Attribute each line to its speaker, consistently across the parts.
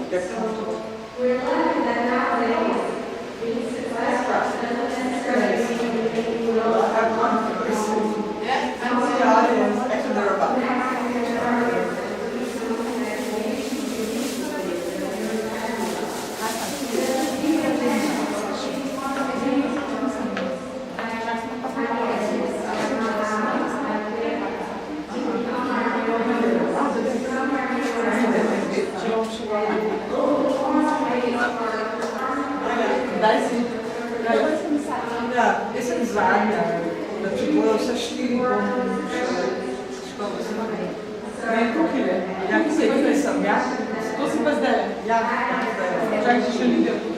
Speaker 1: get comfortable.
Speaker 2: We're learning that nowadays, it's less
Speaker 1: I've gone to Kristin. Yeah, and the audience, actually they're about Da, esse design, tipo, eu só estive не кухня, я не знаю, как это я, что се поздравляю, я, так еще не делаю.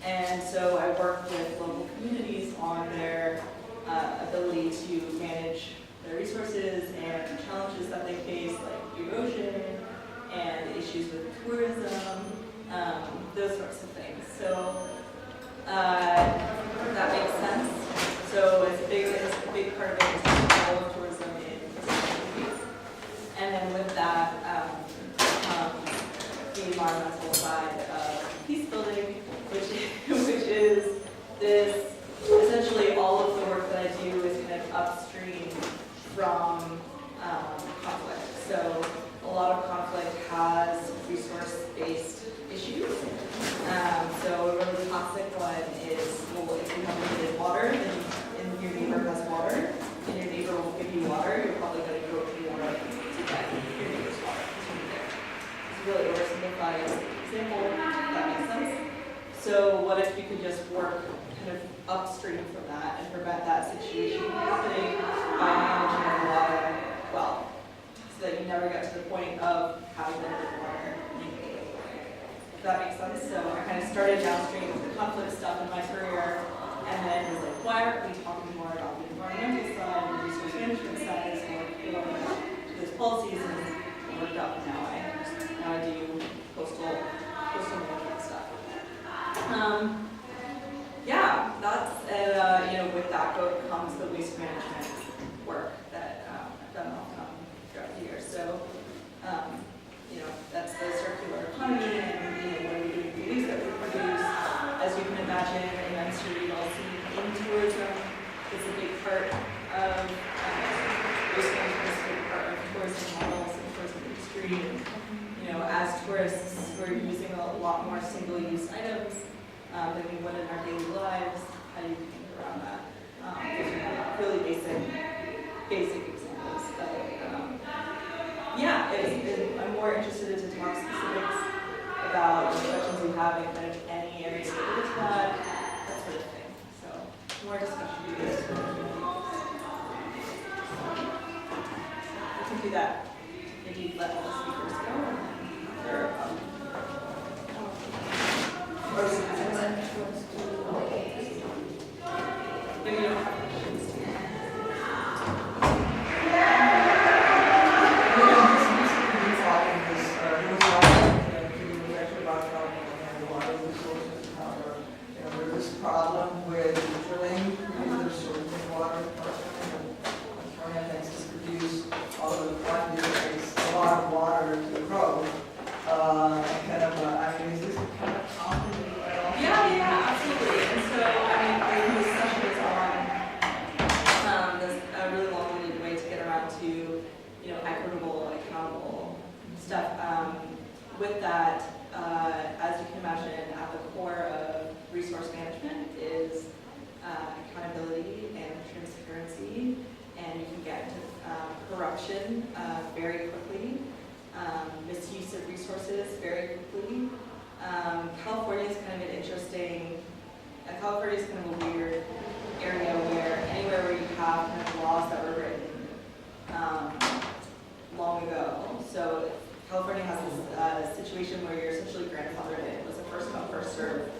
Speaker 3: And so I work with local communities on their ability to manage their resources and challenges that they face, like erosion and issues issues with tourism, those sorts of things. So that makes sense. So it's a big part of it is the role of tourism in communities. And then with that the environmental side of peace building, which is this, essentially all of the work that I do is kind of upstream from conflict. So a lot of conflict has resource-based issues. So a really classic one is, well, if you have limited water, and your neighbor has water, and your neighbor won't give you water, you're probably going to go to your right to get your neighbor's water. It's a really oversimplified example, if that makes sense. So what if you could just work kind of upstream from that and prevent that situation from happening by managing the water well, so that you never get to the point of having limited water. If that makes sense. So I kind of started downstream with the conflict stuff in my career, and then was like, why aren't we talking more about the environmental side, the resource management side, so those policies, and worked up. Now I do coastal management stuff. Yeah, that's with that comes the waste management work that I've done off and on throughout the year. So that's the circular economy, and what are we doing with the waste that we produce. As you can imagine, and I'm sure you've all seen in tourism, it's a big part of waste management, is a big part of tourism models and tourism industry. As tourists, we're using a lot more single-use items than we would in our daily lives. How do you think around that? Those are really basic examples. But I'm more interested to talk specifics about the questions you have in kind of any area related to that sort of thing. So more discussion videos. We can do that. Maybe let all the speakers go. Maybe you don't have questions.
Speaker 1: There's a problem with drilling because there's shortage water. California tends to produce, although it takes a lot of water to grow. Is this kind of common at all?
Speaker 3: Yeah, absolutely. And so, this session is on this really long-winded way to get around to, equitable, accountable stuff. With that, as you can imagine, at the core of resource management is accountability and transparency, and you can get into corruption very quickly, misuse of resources very quickly. California is kind of an interesting, California is kind of a weird area where anywhere where you have kind of laws that were written long ago. So California has this situation where you're essentially grandfathered in. It was a first come, first served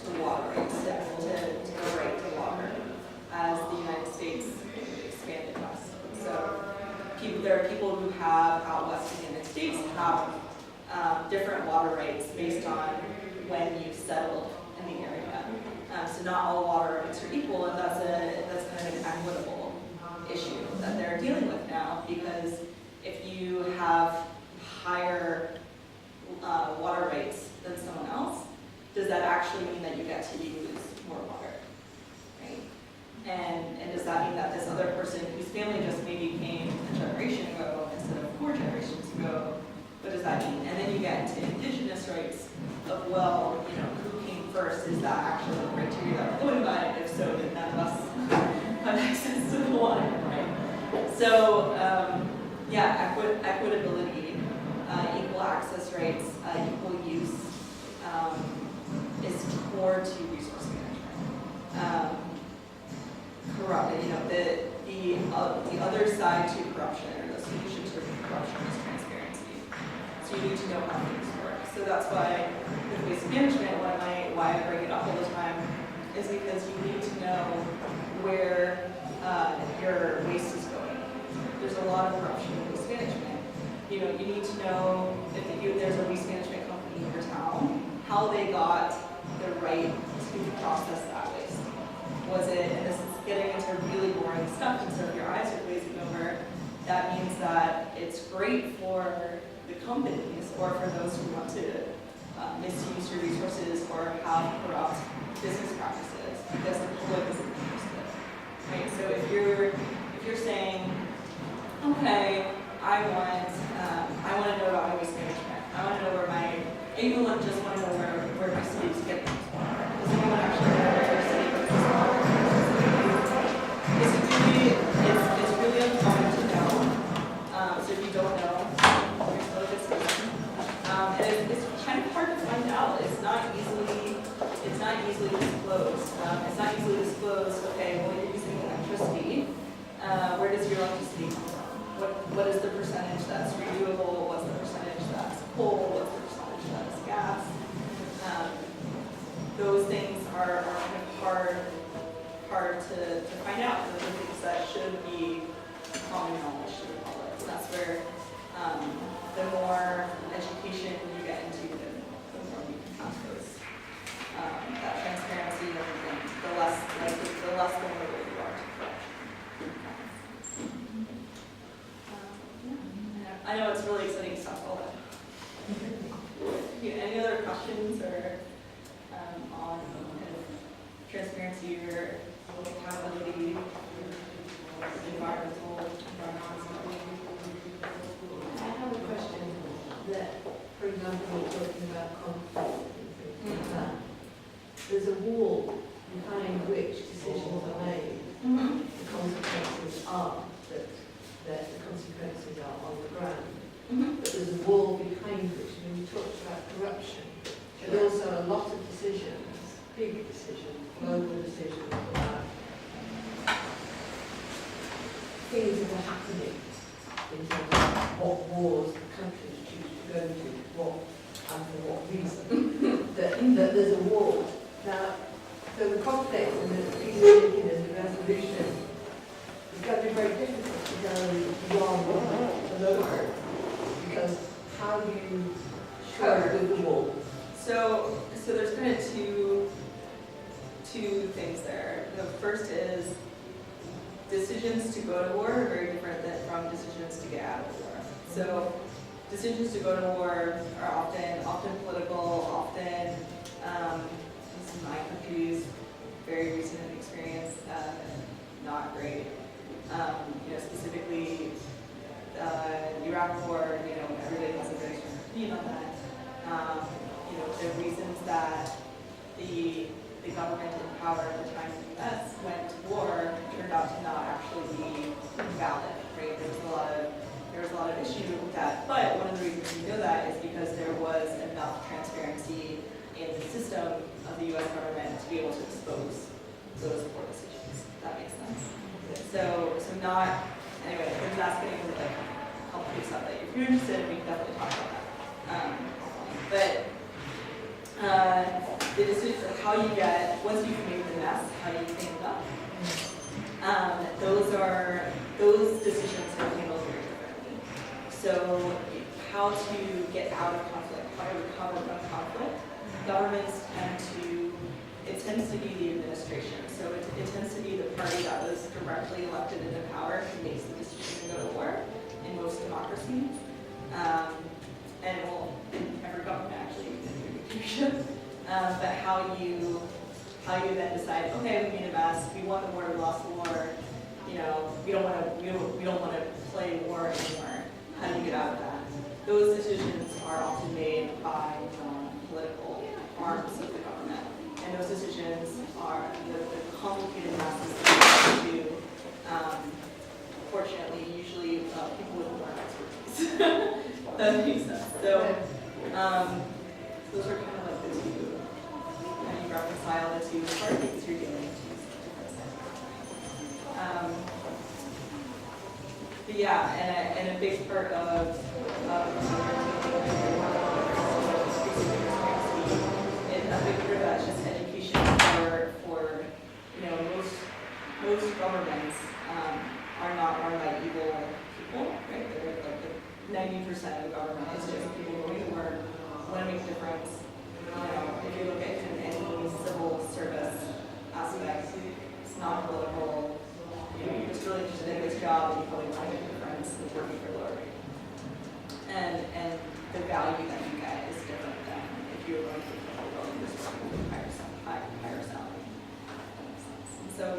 Speaker 3: to water rights, to go right to water as the United States expanded west. So there are people who have out west in the United States have different water rights based on when you settled in the area. So not all water rights are equal, and that's kind of an equitable issue that they're dealing with now, because if you have higher water rights than someone else, does that actually mean that you get to use more water, right? And does that mean that this other person whose family just maybe came a generation ago instead of 4 generations ago, what does that mean? And then you get into indigenous rights of, well, who came first? Is that actually the criteria that we're going by? If so, then none of us have access to the water, right? So, equitability, equal access rights, equal use is core to resource management. The other side to corruption, or the solution to corruption, is transparency. So you need to know how things work. So that's why with waste management, why I bring it up all the time, is because you need to know where your waste is going. There's a lot of corruption in waste management. you need to know if there's a waste management company in your town, how they got the right to process that waste. Was it, and this is getting into really boring stuff, and so if your eyes are glazing over, that means that it's great for the companies or for those who want to misuse your resources or have corrupt business practices because the public isn't interested. Right? So if you're saying, okay, I want to know about my waste management. I want to know where my, even just want to know where my cities get things from. Does anyone actually know where their city gets this from? It's really important to know. So if you don't know, you're still a good citizen. And it's kind of hard to find out. It's not easily disclosed. It's not easily disclosed. Okay, well you're using electricity. Where does your electricity come from? What is the percentage that's renewable? What's the percentage that's coal? What's the percentage that's gas? Those things are kind of hard to find out. Those are things that should be common knowledge to the public. And that's where the more education you get into, the more you can have those that transparency and everything. The less vulnerable you are to corruption. I know it's really exciting stuff, all that. Any other questions or on kind of transparency or accountability, environmental?
Speaker 4: I have a question that, for example, we're talking about conflict and things like that. There's a wall behind which decisions are made. The consequences are that the consequences are on the ground. But there's a wall behind which, when you talked about corruption, but also a lot of decisions, big decisions, global decisions about things that are happening in terms of what wars the countries choose to go to, what and for what reason. that there's a war. Now, so the conflict and the peacemaking and the resolution is going to be very difficult to go one alone, because how do you cope with the war?
Speaker 3: So there's kind of two things there. The first is decisions to go to war are very different from decisions to get out of war. So decisions to go to war are often political, often this is my country's very recent experience, not great. Specifically Iraq war, everybody has a very strong opinion on that. The reasons that the government in power at the time in the U.S. went to war turned out to not actually be valid, right? There was a lot of issues with that, but one of the reasons we know that is because there was enough transparency in the system of the U.S. government to be able to expose those poor decisions. If that makes sense. So anyway, that's getting into like complicated stuff that if you're interested, we can definitely talk about that. The decisions of how you get, once you've made the mess, how do you clean it up? Those decisions are handled very differently. So how to get out of conflict, how to recover from conflict, governments tends to be the administration. So it tends to be the party that was directly elected into power who makes the decision to go to war in most democracies. And in every government actually, in every dictatorship. But how you then decide, okay, we made a mess, we won the war, we lost the war, we don't want to play war anymore. How do you get out of that? Those decisions are often made by political arms of the government. And those decisions are the complicated masses that we do. Fortunately, usually people with more expertise. That makes sense. So those are kind of like the two. How you reconcile the two parties you're dealing with. But yeah, and a big part of a big part of that is just education for most governments are not run by evil people, right? They're like 90% of government is just people going to work, want to make a difference. If you look at kind of any civil service aspect, it's not political. You're just really interested in this job and you probably want to make a difference with working for a lower rate. And the value that you get is different than if you're going to just higher salary. And so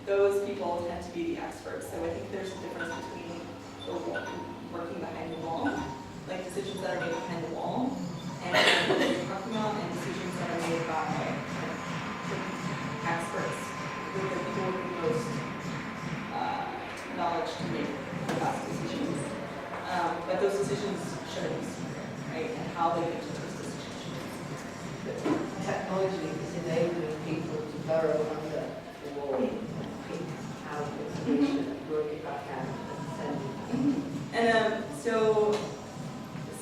Speaker 3: those people tend to be the experts. So I think there's a difference between the working behind the wall, like decisions that are made behind the wall, and what you're talking about, and decisions that are made by experts, with the people with the most knowledge to make the best decisions. But those decisions shouldn't be secret, right? And how they get to those decisions should be secret.
Speaker 4: Technology is enabling people to burrow under the wall, pick out information, work it back out, and send it back.
Speaker 3: And so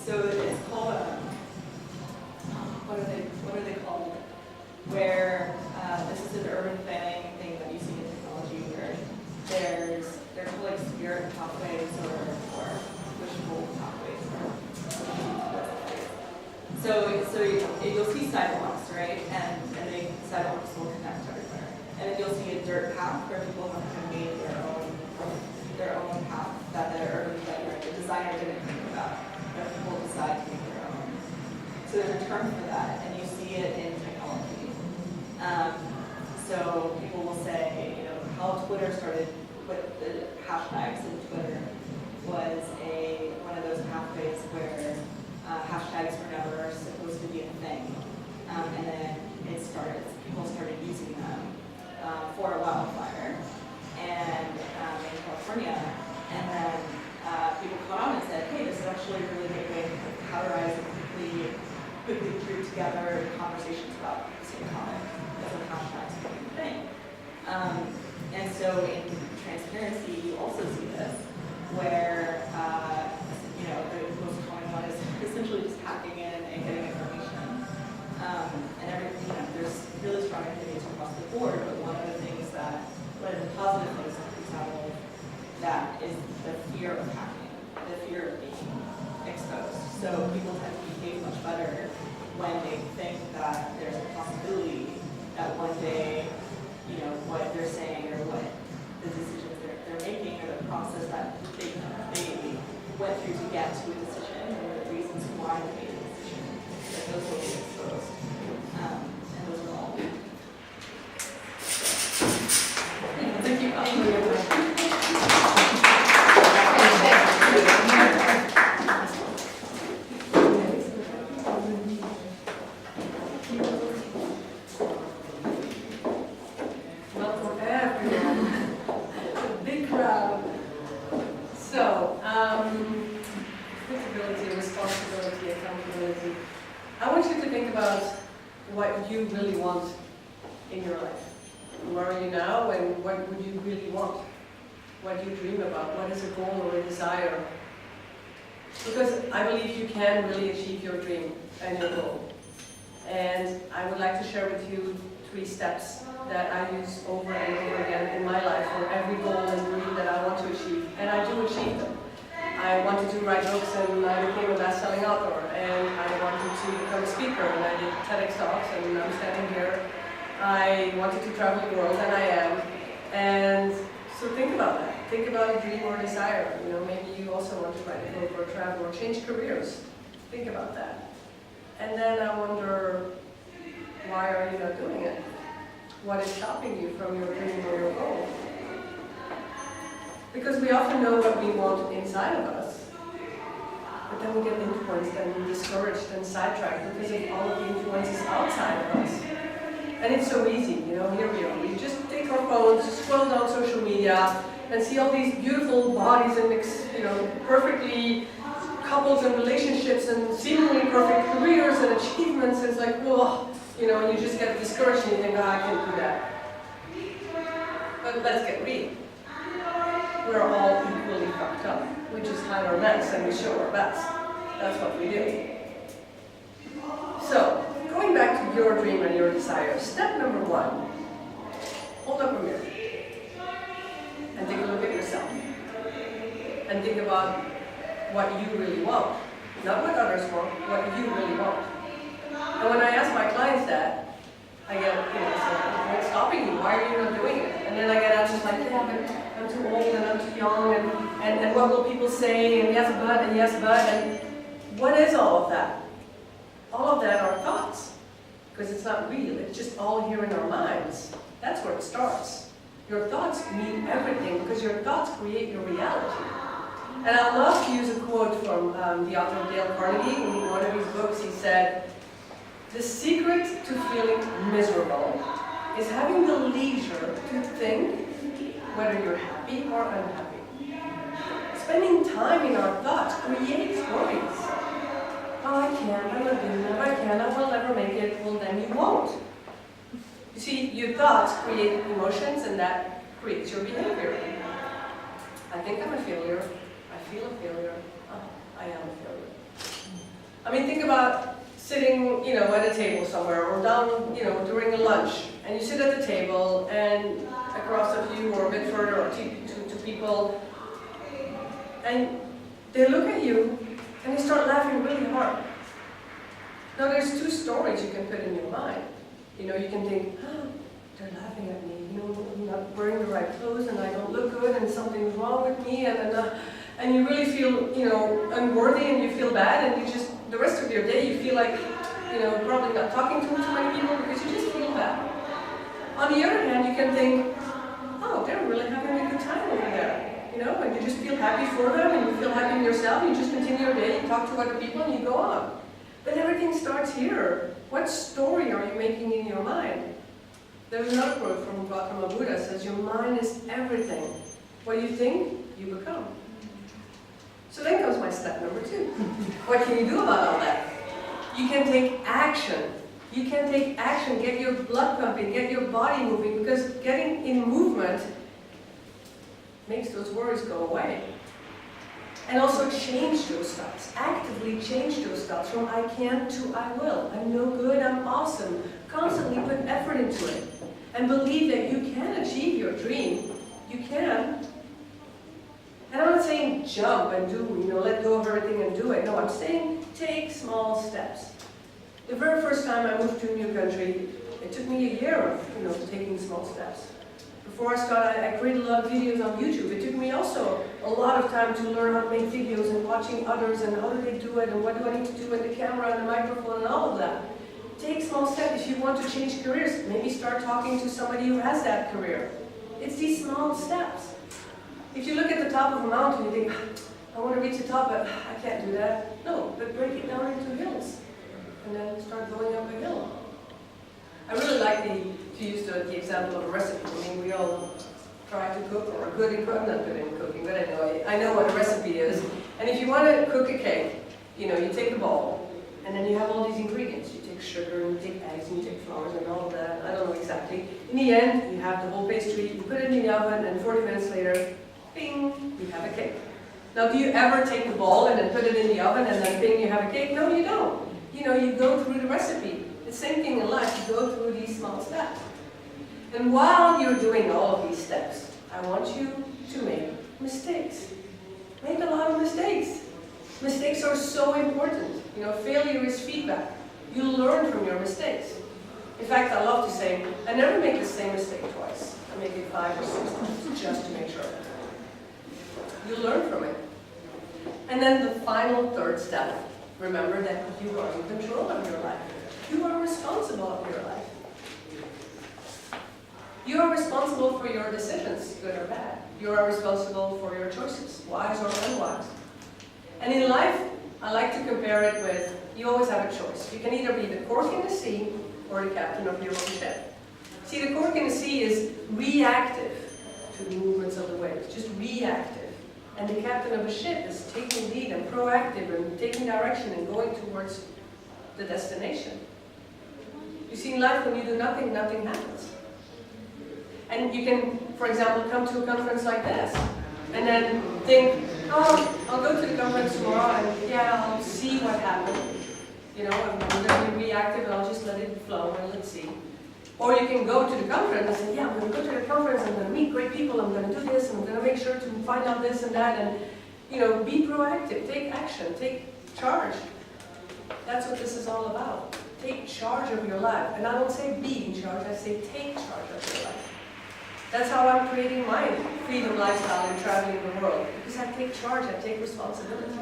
Speaker 3: it's called what are they called? Where this is an urban planning thing that you see in technology, where they're called like spirit pathways or wishful pathways. So you'll see sidewalks, right? And the sidewalks will connect everywhere. And then you'll see a dirt path where people have kind of made their own path that the designer didn't think about, but people decide to make their own. So there's a term for that, and you see it in technology. So people will say, how Twitter started with the hashtags in Twitter was one of those pathways where hashtags were never supposed to be a thing. And then people started using them for a wildfire and in California. And then people caught on and said, hey, this is actually a really great way to categorize and quickly group together conversations about the same topic as a hashtags became a thing. And so in transparency, you also see this, where the most common one is essentially just hacking in and getting information. And there's really strong activities across the board, but one of the positive things that comes out of that is the fear of hacking, the fear of being exposed. So people tend to behave much better when they think that there's a possibility that one day, what they're saying or what the decisions they're making or the process that they went through to get to a decision or the reasons why they made a decision, that those will be exposed. And those are all. Thank you.
Speaker 5: Welcome everyone. Big crowd. So, accountability, responsibility, accountability. I want you to think about what you really want in your life. Where are you now, and what would you really want? What do you dream about? What is a goal or a desire? Because I believe you can really achieve your dream and your goal. And I would like to share with you 3 steps that I use over and over again in my life for every goal and dream that I want to achieve. And I do achieve them. I wanted to write books and I became a best-selling author. And I wanted to become a speaker and I did TEDx talks and I'm standing here. I wanted to travel the world and I am. And so think about that. Think about a dream or desire. Maybe you also want to write a book or travel or change careers. Think about that. And then I wonder, why are you not doing it? What is stopping you from your dream or your goal? Because we often know what we want inside of us, but then we get influenced and discouraged and sidetracked because of all of the influences outside of us. And it's so easy, here we are. We just take our phones, scroll down social media, and see all these beautiful bodies and perfectly couples and relationships and seemingly perfect careers and achievements. It's like, whoa, and you just get discouraged and you think, I can't do that. But let's get real. We're all equally fucked up. We just hide our best and we show our best. That's what we do. So, going back to your dream and your desire, step number 1, hold up a mirror and take a look at yourself. And think about what you really want. Not what others want, what you really want. And when I ask my clients that, I get, so what's stopping you? Why are you not doing it? And then I get answers like, yeah, but I'm too old and I'm too young and what will people say? And yes, but, and what is all of that? All of that are thoughts. Because it's not real, it's just all here in our minds. That's where it starts. Your thoughts mean everything because your thoughts create your reality. And I love to use a quote from the author Dale Carnegie. In one of his books, he said, "The secret to feeling miserable is having the leisure to think whether you're happy or unhappy." Spending time in our thoughts creates worries. Oh, I can't, I'm not doing that, I can't, I will never make it. Well, then you won't. You see, your thoughts create emotions and that creates your behavior. I think I'm a failure. I feel a failure. Oh, I am a failure. I mean, think about sitting, at a table somewhere or down, during a lunch, and you sit at the table and across of you or a bit further or to people, and they look at you and they start laughing really hard. Now, there's two stories you can put in your mind. You can think, oh, they're laughing at me. I'm not wearing the right clothes and I don't look good and something's wrong with me and you really feel, unworthy and you feel bad and you just, the rest of your day you feel like, probably not talking to too many people because you just feel bad. On the other hand, you can think, oh, they're really having a good time over there. And you just feel happy for them and you feel happy in yourself, you just continue your day, you talk to other people and you go on. But everything starts here. What story are you making in your mind? There's another quote from Gautama Buddha that says, your mind is everything. What you think, you become. So then comes my step number 2. What can you do about all that? You can take action. You can take action, get your blood pumping, get your body moving, because getting in movement makes those worries go away. And also change those thoughts. Actively change those thoughts from I can to I will. I'm no good, I'm awesome. Constantly put effort into it. And believe that you can achieve your dream. You can. And I'm not saying jump and do, let go of everything and do it. No, I'm saying take small steps. The very first time I moved to a new country, it took me a year of, taking small steps. Before I started, I created a lot of videos on YouTube. It took me also a lot of time to learn how to make videos and watching others and how do they do it and what do I need to do with the camera and the microphone and all of that. Take small steps. If you want to change careers, maybe start talking to somebody who has that career. It's these small steps. If you look at the top of a mountain, you think, I want to reach the top, but I can't do that. No, but break it down into hills and then start going up a hill. I really like to use the example of a recipe. I mean, we all try to cook or are good in cooking. I'm not good in cooking, but I know what a recipe is. And if you want to cook a cake, you take a bowl, and then you have all these ingredients. You take sugar, and you take eggs, and you take flours, and all of that. I don't know exactly. In the end, you have the whole pastry, you put it in the oven, and 40 minutes later, bing, you have a cake. Now, do you ever take the bowl and then put it in the oven, and then bing, you have a cake? No, you don't. You go through the recipe. The same thing in life, you go through these small steps. And while you're doing all of these steps, I want you to make mistakes. Make a lot of mistakes. Mistakes are so important. Failure is feedback. You learn from your mistakes. In fact, I love to say, I never make the same mistake twice. I make it 5 or 6 times, just to make sure. You learn from it. And then the final third step, remember that you are in control of your life. You are responsible for your life. You are responsible for your decisions, good or bad. You are responsible for your choices, wise or unwise. And in life, I like to compare it with, you always have a choice. You can either be the cork in the sea or the captain of your own ship. See, the cork in the sea is reactive to the movements of the waves, just reactive. And the captain of a ship is taking lead and proactive and taking direction and going towards the destination. You see, in life, when you do nothing, nothing happens. And you can, for example, come to a conference like this, and then think, oh, I'll go to the conference tomorrow, and yeah, I'll see what happens. I'm going to be reactive, and I'll just let it flow, and let's see. Or you can go to the conference and say, yeah, I'm going to go to the conference, I'm going to meet great people, I'm going to do this, and I'm going to make sure to find out this and that, You know, be proactive, take action, take charge. That's what this is all about. Take charge of your life. And I don't say be in charge, I say take charge of your life. That's how I'm creating my freedom lifestyle and traveling the world. Because I take charge, I take responsibility.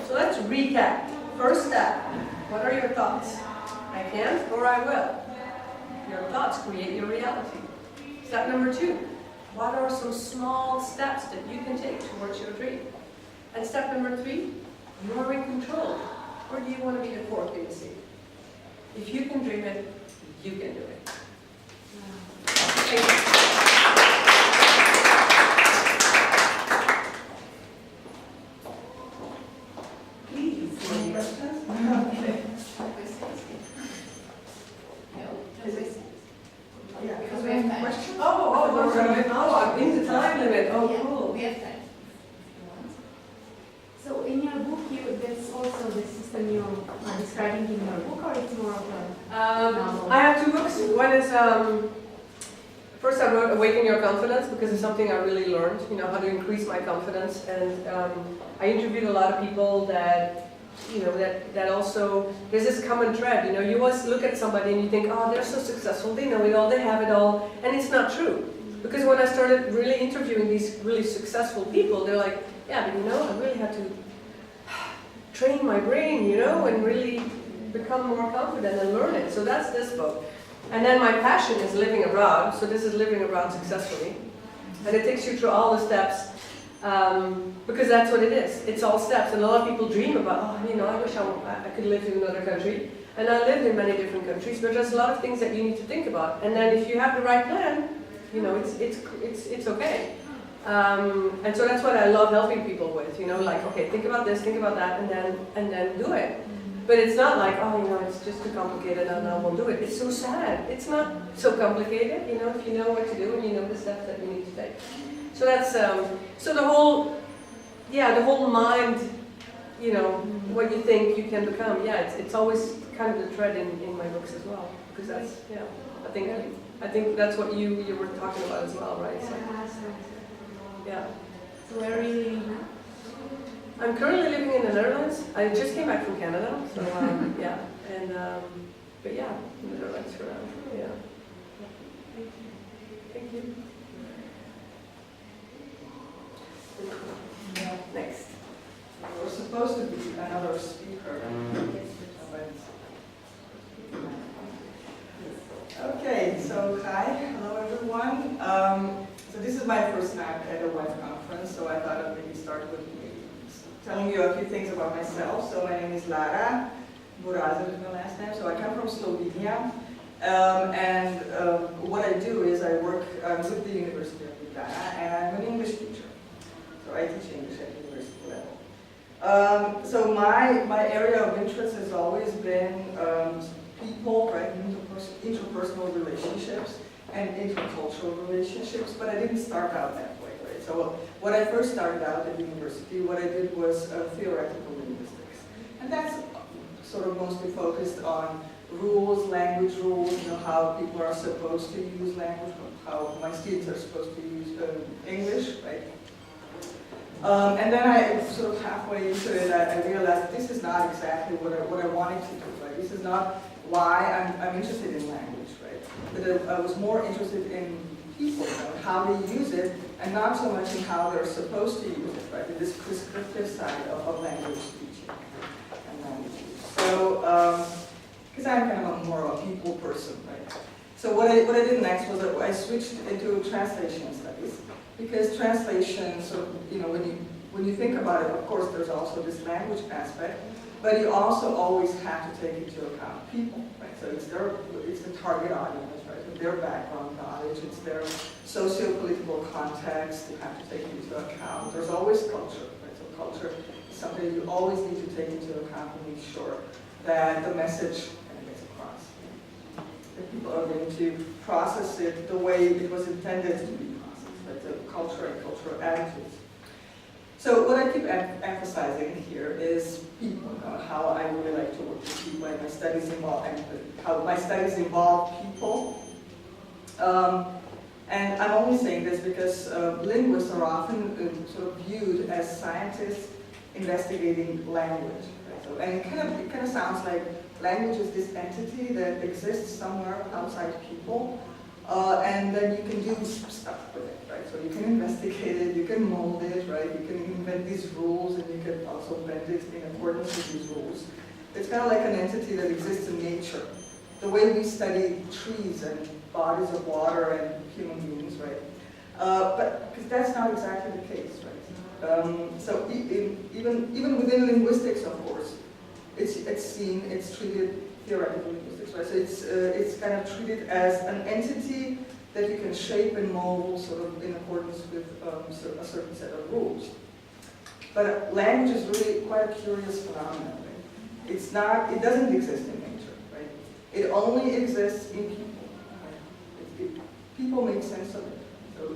Speaker 5: So let's recap. First step, what are your thoughts? I can't or I will. Your thoughts create your reality. Step number 2, what are some small steps that you can take towards your dream? And step number 3, you are in control. Or do you want to be the fourth in the sea? If you can dream it, you can do it. Thank you.
Speaker 1: Please, any questions? Okay. Yeah.
Speaker 2: Because we have time.
Speaker 1: Questions?
Speaker 5: I'm in the time limit. Oh,
Speaker 2: Yeah,
Speaker 5: cool.
Speaker 2: we have time. So in your book, there's also the system you are describing in your book, or it's more of a
Speaker 5: I have 2 books. One is, first I wrote Awaken Your Confidence, because it's something I really learned, you know, how to increase my confidence. And I interviewed a lot of people that, you know, that also, there's this common thread, you know, you always look at somebody and you think, oh, they're so successful, they know it all, they have it all, and it's not true. Because when I started really interviewing these really successful people, they're like, yeah, but you know, I really had to train my brain, you know, and really become more confident and learn it. So that's this book. And then my passion is living abroad, so this is living abroad successfully. And it takes you through all the steps, because that's what it is. It's all steps, and a lot of people dream about, oh, you know, I wish I could live in another country. And I lived in many different countries, but there's a lot of things that you need to think about. And then if you have the right plan, you know, it's okay. And so that's what I love helping people with, you know, like, okay, think about this, think about that, and then do it. But it's not like, oh, you know, it's just too complicated and I won't do it. It's so sad. It's not so complicated, you know, if you know what to do and you know the steps that you need to take. So that's, so the whole mind, you know, what you think you can become, yeah, it's always kind of the thread in my books as well. Because that's, yeah, I think that's what you were talking about as well, right? So, yeah.
Speaker 2: So where are you living now?
Speaker 5: I'm currently living in the Netherlands. I just came back from Canada, so yeah. And but yeah, in the Netherlands for now. Yeah. Thank you.
Speaker 1: Yeah.
Speaker 5: Next.
Speaker 1: We're supposed to be another speaker. Okay, so hi, hello everyone. So this is my first time at a WEF conference, so I thought I'd maybe start with telling you a few things about myself. So my name is Lara Burazer is my last name. So I come from Slovenia, and what I do is I work with the University of Vídeos, and I'm an English teacher. So I teach English at university level. So my area of interest has always been people, right, interpersonal relationships and intercultural relationships, but I didn't start out that way, right? So when I first started out at university, what I did was theoretical linguistics. And that's sort of mostly focused on rules, language rules, you know, how people are supposed to use language, how my students are supposed to use English, right? And then I sort of halfway into it, I realized this is not exactly what I wanted to do, right? This is not why I'm interested in language, right? But I was more interested in people, you know, how they use it, and not so much in how they're supposed to use it, right? This prescriptive side of language teaching and language use. So, because I'm kind of more of a people person, right? So what I did next was I switched into translation studies, because translation, so you know, when you think about it, of course, there's also this language aspect, but you also always have to take into account people, right? So it's the target audience, right? So their background knowledge, it's their socio-political context. You have to take into account. There's always culture, right? So culture is something you always need to take into account and make sure that the message gets across. That people are going to process it the way it was intended to be processed, right? So culture and cultural attitudes. So what I keep emphasizing here is people, how I really like to work with people, and my studies involve, and how my studies involve people. And I'm only saying this because linguists are often sort of viewed as scientists investigating language. Right? So, and it kind of sounds like language is this entity that exists somewhere outside people, and then you can do stuff with it, right? So you can investigate it, you can mold it, right? You can invent these rules, and you can also bend it in accordance with these rules. It's kind of like an entity that exists in nature. The way we study trees and bodies of water and human beings, right? But because that's not exactly the case, right? So even within linguistics, of course, it's treated theoretical linguistics, right? So it's kind of treated as an entity that you can shape and mold sort of in accordance with a certain set of rules. But language is really quite a curious phenomenon. Right? It doesn't exist in nature, right? It only exists in people. Right? People make sense of it. So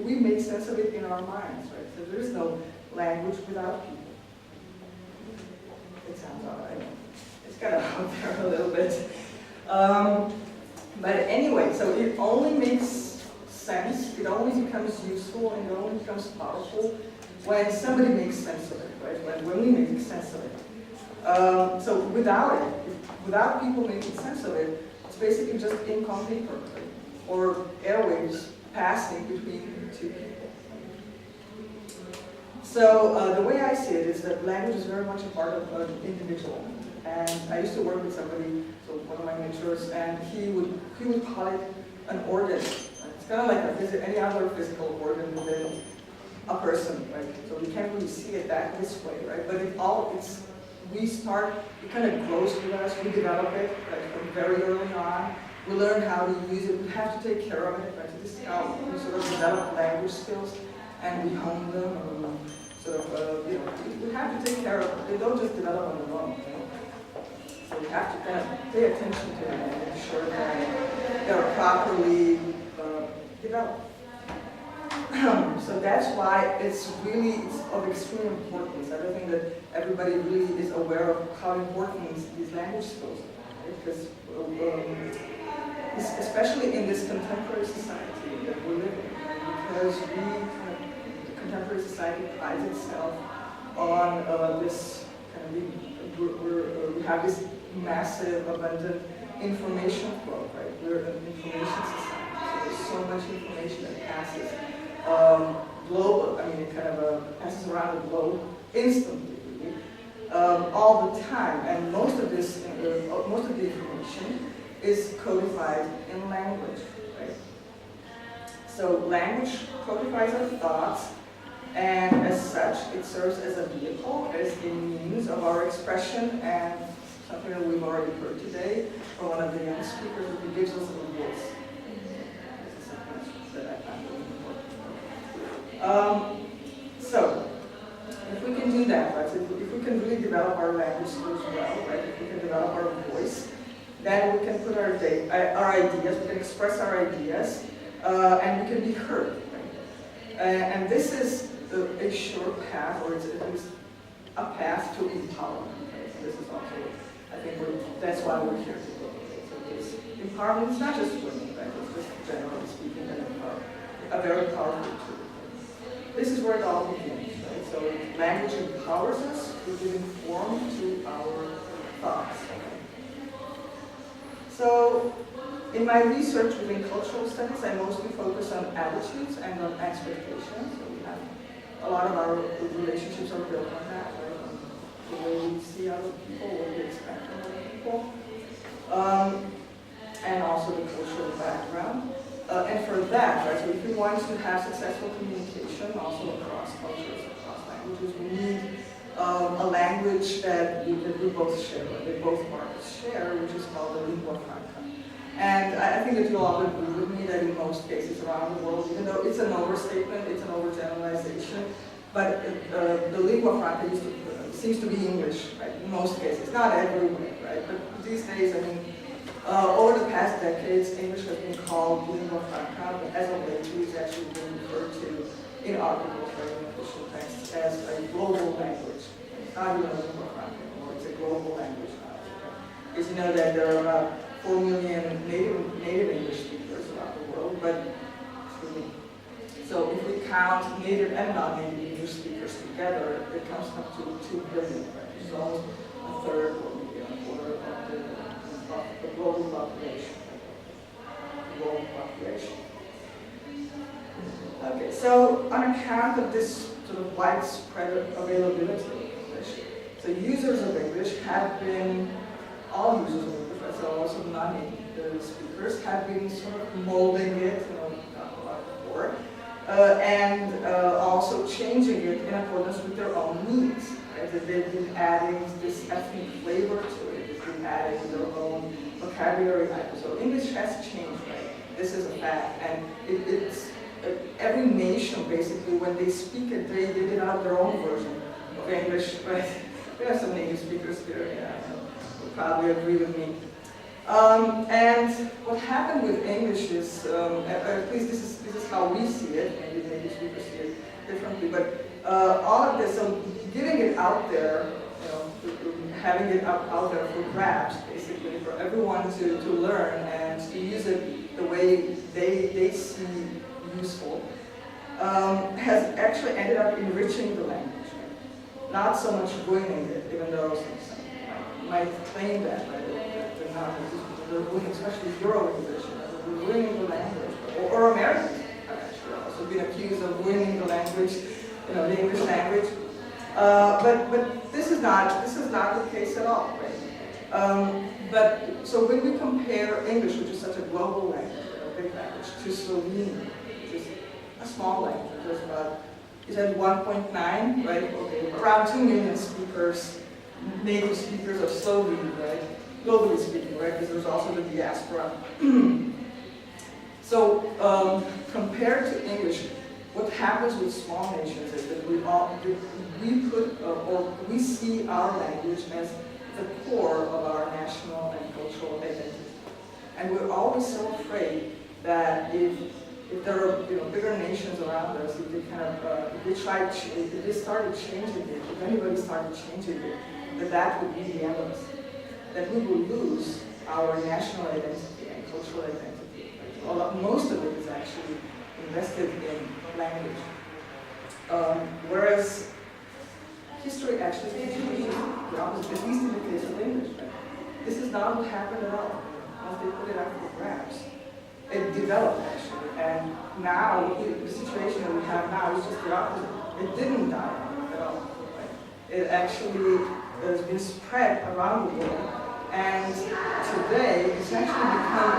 Speaker 1: we make sense of it in our minds, right? So there is no language without people. It sounds all right. It's kind of out there a little bit. But anyway, so it only makes sense, it only becomes useful, and it only becomes powerful when somebody makes sense of it, right? When we make sense of it. So without people making sense of it, it's basically just ink on paper, right? Or airwaves passing between two people. So the way I see it is that language is very much a part of an individual. And I used to work with somebody, so one of my mentors, and he would call it an organ. It's kind of like any other physical organ within a person, right? So we can't really see it this way, right? But it kind of grows with us, we develop it from very early on. We learn how to use it, we have to take care of it, right? So this is how we sort of develop language skills, and we hone them, and we sort of, we have to take care of them. They don't just develop on their own. So we have to kind of pay attention to them and ensure that they're properly developed. So that's why it's of extreme importance. I don't think that everybody really is aware of how important these language skills are, right? Because especially in this contemporary society that we live in, because the contemporary society prides itself on this kind of we have this massive, abundant information flow, right? We're an information society, so there's so much information that passes global. I mean, it kind of passes around the globe instantly, really, all the time. And most of the information is codified in language, right? So language codifies our thoughts, and as such, it serves as a vehicle, as a means of our expression, and something that we've already heard today from one of the young speakers, it gives us a voice. This is something that I find really important. So, if we can do that, right, if we can really develop our language skills well, right, if we can develop our voice, then we can put our ideas, we can express our ideas, and we can be heard. Right? And this is a sure path, or it's at least a path to empowerment. Right? So this is also, I think, that's why we're here today. So this empowerment is not just women, right? It's just generally speaking, a very powerful tool. This is where it all begins, right? So language empowers us to give form to our thoughts. So in my research within cultural studies, I mostly focus on attitudes and on expectations. So we have a lot of our relationships are built on that, right? On the way we see other people, what we expect from other people, and also the cultural background. And for that, right, so if we want to have successful communication, also across cultures, across languages, we need a language that we both share, that both parties share, which is called the lingua franca. And I think that you'll all agree with me that in most cases around the world, even though it's an overstatement, it's an overgeneralization, but the lingua franca seems to be English, right, in most cases, not everywhere, right, but these days, I mean, over the past decades, English has been called lingua franca, but as of late, it's actually been referred to in articles, right, in official texts, as a global language. It's not even a lingua franca anymore, it's a global language now. Because you know that there are about 4 million native English speakers around the world, but So if we count native and non-native English speakers together, it comes up to 2 billion, right? Which is almost a third or maybe a quarter of the global population. Okay, so on account of this sort of widespread availability of English, so users of English have been, all users of English, right, so also non-native speakers, have been sort of molding it, talked about before, and also changing it in accordance with their own needs. Right? That they've been adding this ethnic flavor to it, they've been adding their own vocabulary items. So English has changed, right? This is a fact, and it's every nation basically, when they speak it, they develop their own version of English, right? We have some native speakers here, yeah, will probably agree with me. And what happened with English is, at least this is how we see it, maybe native speakers see it differently, but all of this, so getting it out there, having it out there for grabs, basically, for everyone to learn and to use it the way they see useful, has actually ended up enriching the language, right? Not so much ruining it, even though some might claim that, right? They're not, they're ruining, especially Euro-English, they're ruining the language. Or Americans have actually also been accused of ruining the language, the English language. But this is not the case at all, right? But so when we compare English, which is such a global language, a big language, to Slovene, which is a small language, there's about, you said 1.9, right? Okay, around 2 million speakers, native speakers of Slovene, right? Globally speaking, right? Because there's also the diaspora. So compared to English, what happens with small nations is that we see our language as the core of our national and cultural identity. And we're always so afraid that if there are bigger nations around us, if they started changing it, if anybody started changing it, that would be the end of us. That we will lose our national identity and cultural identity. Right? Most of it is actually invested in language. Whereas history actually teaches the opposite, at least in the case of English. Right? This is not what happened at all. Once they put it out for grabs, it developed actually. And now, the situation that we have now is just the opposite. It didn't die at all. Right? It actually has been spread around the world. And today, it's actually become,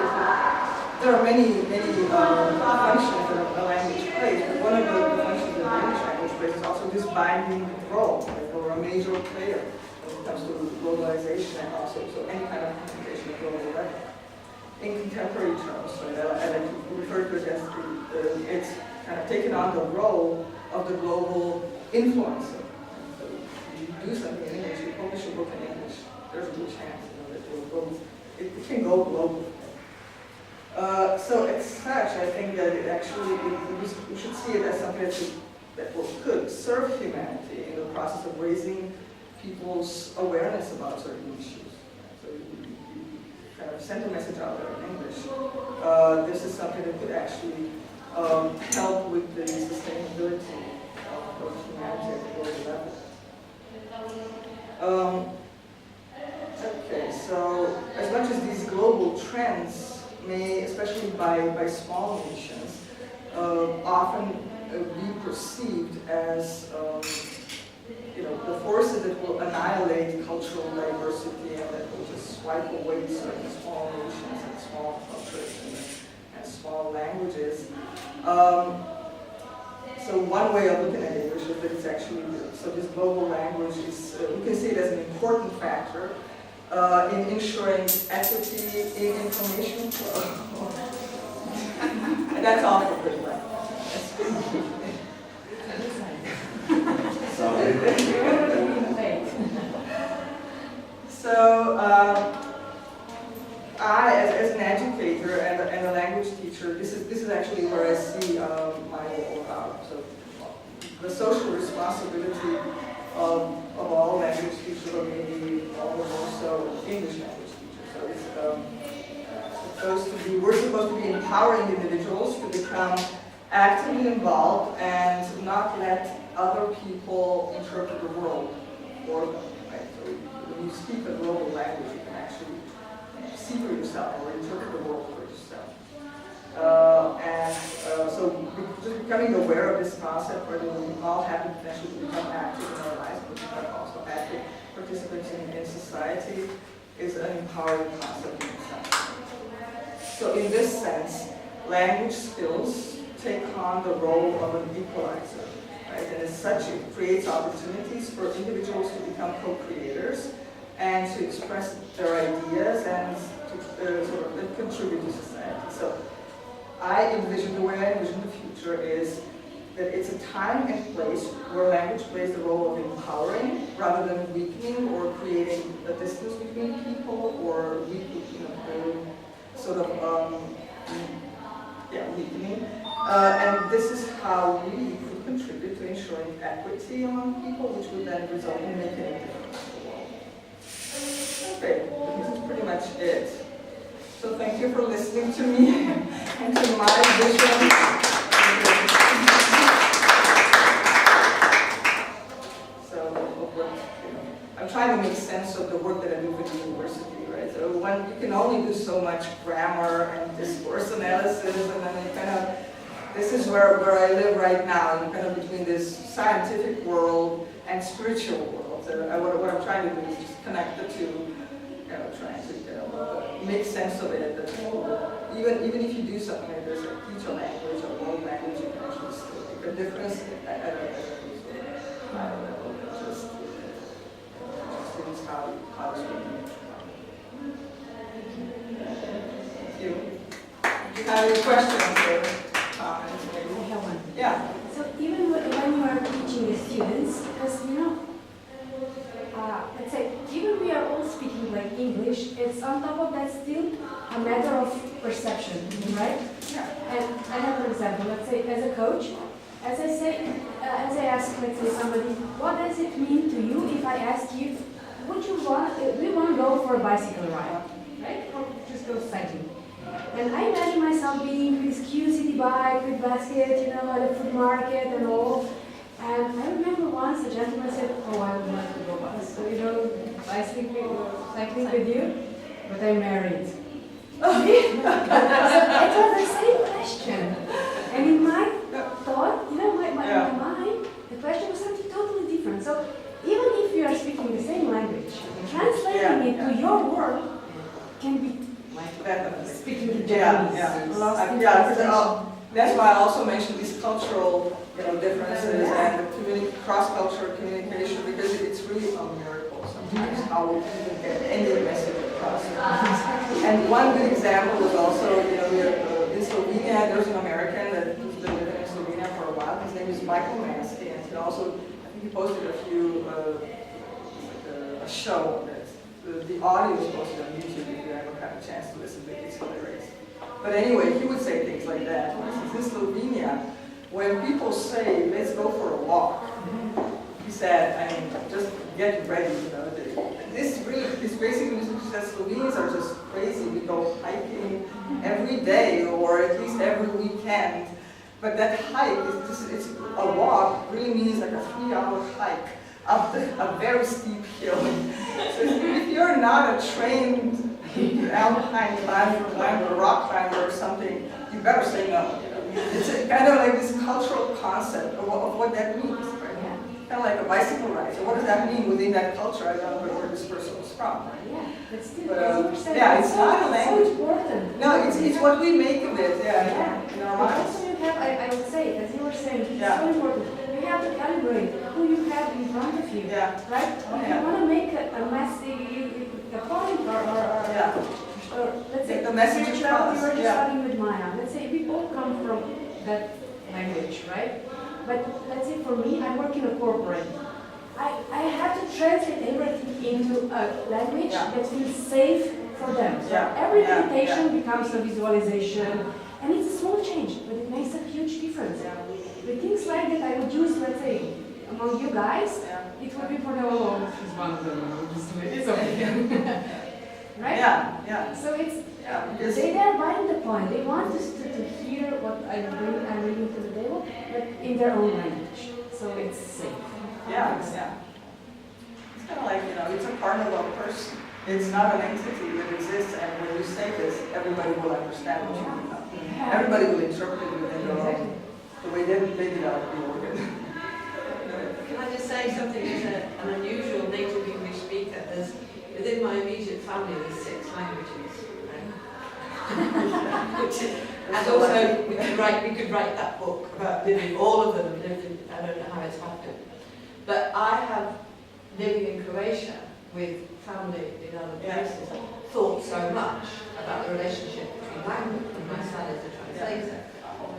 Speaker 1: there are many functions that a language plays. But one of the functions that a language plays is also this binding role, like, or a major player when it comes to globalization and also any kind of communication at global level. In contemporary terms, right, I like to refer to it as it's kind of taken on the role of the global influencer. So if you do something in English, you publish a book in English, there's a good chance that it can go global. So as such, I think that it actually, we should see it as something that could serve humanity in the process of raising people's awareness about certain issues. So you kind of send a message out there in English. This is something that could actually help with the sustainability of humanity at the global level. Okay, so as much as these global trends may, especially by small nations, often be perceived as the forces that will annihilate cultural diversity and that will just swipe away certain small nations and small cultures and small languages. So one way of looking at English is that it's actually, so this global language is, we can see it as an important factor in ensuring equity in information flow. And that's all for good luck. So I, as an educator and a language teacher, this is actually where I see the social responsibility of all language teachers, or maybe all the more so English language teachers. So we're supposed to be empowering individuals to become actively involved and not let other people interpret the world for them. Right? So when you speak a global language, you can actually see for yourself or interpret the world for yourself. So just becoming aware of this concept, where we all have the potential to become active in our lives, but become also active participants in society, is an empowering concept in itself. So in this sense, language skills take on the role of an equalizer, right? And as such, it creates opportunities for individuals to become co-creators and to express their ideas and to sort of contribute to society. So I envision, the way I envision the future is that it's a time and place where language plays the role of empowering rather than weakening or creating a distance between people or weakening. And this is how we could contribute to ensuring equity among people, which would then result in making a difference in the world. Okay, this is pretty much it. So thank you for listening to me and to my vision. I'm trying to make sense of the work that I do with the university, right? So you can only do so much grammar and discourse analysis, and then you kind of, this is where I live right now, and kind of between this scientific world and spiritual world. So what I'm trying to do is just connect the two, trying to make sense of it. That even if you do something like this, like teach a language or world language, you can actually still make a difference at a higher level. Just how to speak. Thank you. Do you have any questions or comments? Maybe?
Speaker 2: I have one.
Speaker 1: Yeah.
Speaker 2: So even when you are teaching the students, because let's say even we are all speaking like English, it's on top of that still a matter of perception, right?
Speaker 1: Yeah.
Speaker 2: And I have an example. Let's say as a coach, as I ask, let's say somebody, what does it mean to you if I ask you, do you want to go for a bicycle ride, right? Or just go cycling? And I imagine myself being with this cute city bike with basket, at a food market and all. And I remember once a gentleman said, oh, I would like to go bus. So, cycling with you, but I'm married. So it was the same question. And in my thought, my mind, the question was something totally different. So even if you are speaking the same language, translating it to your world can be like speaking in Japanese.
Speaker 1: That's why I also mentioned these cultural differences and the cross-cultural communication, because it's really a miracle sometimes how we can get any message across. And one good example is also, in Slovenia, there's an American who's been living in Slovenia for a while. His name is Michael Mansky, and he posted a few, a show that the audio is posted on YouTube if you ever have a chance to listen to it. It's hilarious. But anyway, he would say things like that. For instance, in Slovenia, when people say, let's go for a walk, he said, just get ready, This basically means that Slovenians are just crazy. We go hiking every day or at least every weekend. But that hike, it's a walk, really means like a 3-hour hike up a very steep hill. So if you're not a trained alpine climber, rock climber or something, you better say no. It's kind of like this cultural concept of what that means, right? Kind of like a bicycle ride. So what does that mean within that culture? I don't know where this person was from, right?
Speaker 2: Yeah, but still,
Speaker 1: it's not a language.
Speaker 2: So important.
Speaker 1: No, it's what we make of it, in our minds.
Speaker 2: Also, I would say, as you were saying, it's so important. You have to calibrate who you have in front of you, right? If you want to make a message, a point, or let's say
Speaker 1: the message
Speaker 2: we were just starting with Maya. Let's say we all come from that language, right? But let's say for me, I work in a corporate. I have to translate everything into a language that feels safe for them. So every meditation becomes a visualization, and it's a small change, but it makes a huge difference. With things like that, I would use, let's say, among you guys, it would be for the she's one of them. It's okay. Right?
Speaker 1: Yeah.
Speaker 2: So
Speaker 1: Yeah, because
Speaker 2: They are buying the point. They want us to hear what I'm bringing to the table, but in their own language. So it's safe.
Speaker 1: yeah. It's kind of like, it's a part of a person. It's not an entity that exists, and when you say this, everybody will understand what you mean. Everybody will interpret it within their own, the way they did out the organ.
Speaker 4: Can I just say something? As an unusual native English speaker, within my immediate family, there's 6 languages. And also, we could write that book about living all of them. I don't know how it's happened. But I have, living in Croatia with family in other places, thought so much about the relationship between language, and my son is a translator.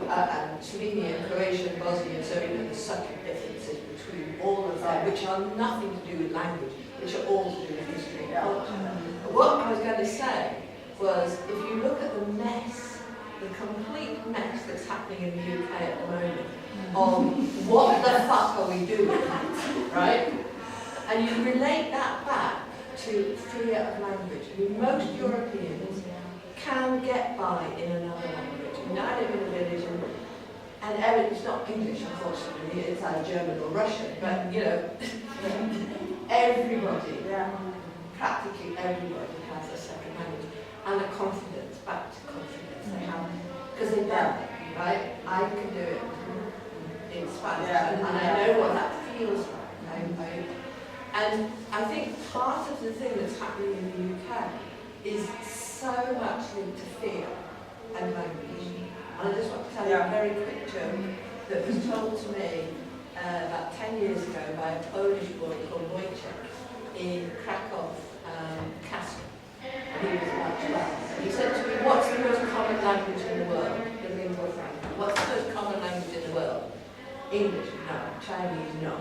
Speaker 4: And Slovenia, Croatian, Bosnia, and Serbia, there's such differences between all of them, which are nothing to do with language, which are all to do with history and culture. What I was going to say was, if you look at the mess, the complete mess that's happening in the UK at the moment, on what the fuck are we doing, right? And you relate that back to fear of language. I mean, most Europeans can get by in another language. I mean, I live in a village, and it's not English, unfortunately, it's either German or Russian, but, everybody, practically everybody has a second language, and a confidence, back to confidence they have, because they've done it, right? I can do it in Spanish, and I know what that feels like. And I think part of the thing that's happening in the UK is so much linked to fear and language. And I just want to tell you a very quick joke that was told to me about 10 years ago by a Polish boy called Wojciech in Krakow Castle. And he was about 12. He said to me, "What's the most common language in the world?" What's the most common language in the world? English? No. Chinese? No.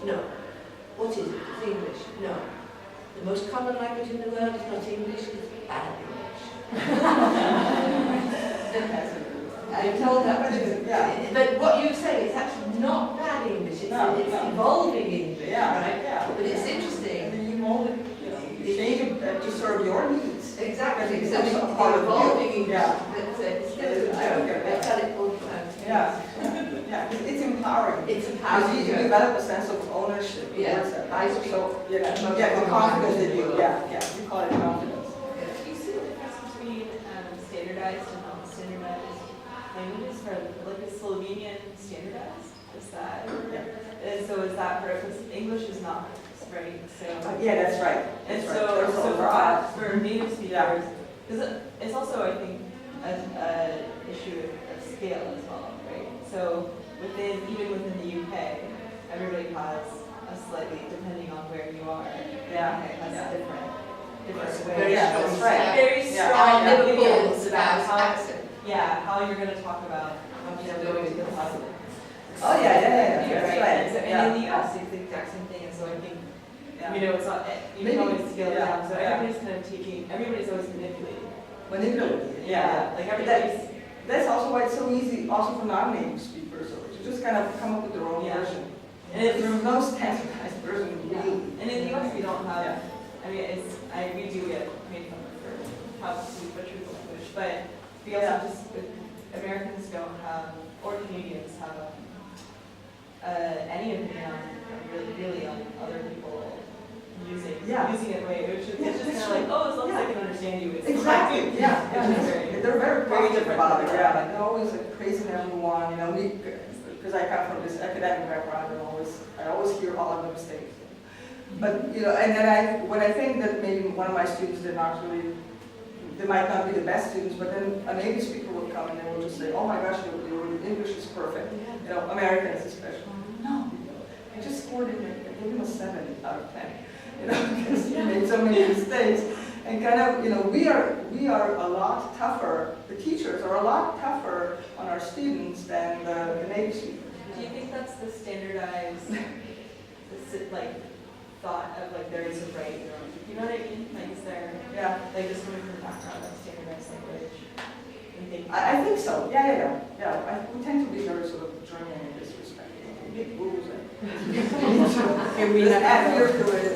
Speaker 4: No. What is it? It's English? No. The most common language in the world is not English, it's bad English. I told that to but what you say is actually not bad English, it's evolving English, right?
Speaker 1: Yeah.
Speaker 4: But it's interesting.
Speaker 1: And you mold it, you change it to serve your needs.
Speaker 4: Exactly. So
Speaker 1: It's
Speaker 4: it's
Speaker 1: a part of
Speaker 4: evolving
Speaker 1: you.
Speaker 4: English.
Speaker 1: Yeah.
Speaker 4: It's still a joke. I tell it all the time.
Speaker 1: Yeah. It's empowering.
Speaker 4: It's
Speaker 1: Because
Speaker 4: empowering.
Speaker 1: you develop a sense of ownership.
Speaker 4: Yeah.
Speaker 1: towards that.
Speaker 4: I speak
Speaker 1: So,
Speaker 4: most
Speaker 1: the confidence that you, you call it confidence.
Speaker 3: Do you see the difference between standardized and non-standardized languages? For like is Slovenian standardized? Is that? And so is that because English is not, right? So
Speaker 1: Yeah, that's right.
Speaker 3: and
Speaker 1: That's
Speaker 3: so
Speaker 1: right. There's
Speaker 3: so
Speaker 1: overlap.
Speaker 3: for native speakers, because it's also I think an issue of scale as well, right? So even within the UK, everybody has a slightly, depending on where you are, has a different way.
Speaker 4: Very
Speaker 1: Yeah,
Speaker 4: strong
Speaker 1: that's right.
Speaker 4: style.
Speaker 3: Very
Speaker 1: Yeah.
Speaker 3: strong
Speaker 4: Liverpool
Speaker 3: opinions
Speaker 4: is about
Speaker 3: how,
Speaker 4: accent.
Speaker 3: how you're going to talk about going to the public.
Speaker 1: Oh, yeah, that's right.
Speaker 3: And, so, and in the US, it's the exact same thing. And so I think, it's not, you can always scale it down. So everybody's kind of everybody's always manipulating.
Speaker 1: Manipulated.
Speaker 3: Like everybody's.
Speaker 1: That's also why it's so easy, also for non-native speakers, to just kind of come up with their own version.
Speaker 3: And it's,
Speaker 1: There's no standardized version, really.
Speaker 3: and in the US, we don't have, we do get made fun of for how to speak the truthful language, but we also Americans don't have, or Canadians have any opinion on, really on other people using it way, which is it's just kind of like, as long as I can understand you, it's
Speaker 1: Exactly,
Speaker 3: fine.
Speaker 1: They're very positive
Speaker 3: different.
Speaker 1: about it, like they're always praising everyone, because I come from this academic background, I always hear all of the mistakes. But, and then when I think that maybe one of my students they might not be the best students, but then a native speaker will come and they will just say, oh my gosh, your English is perfect. Americans especially. No, I just scored it, I gave him a 7 out of 10. Because he made so many mistakes. And kind of, we are a lot tougher, the teachers are a lot tougher on our students than the native speakers.
Speaker 3: Do you think that's the standardized, thought of there is a right or wrong? You know what I mean? Is there, just coming from a background of standardized language?
Speaker 1: I think so. Yeah. We tend to be very sort of German in this respect. Big rules and we add here to it.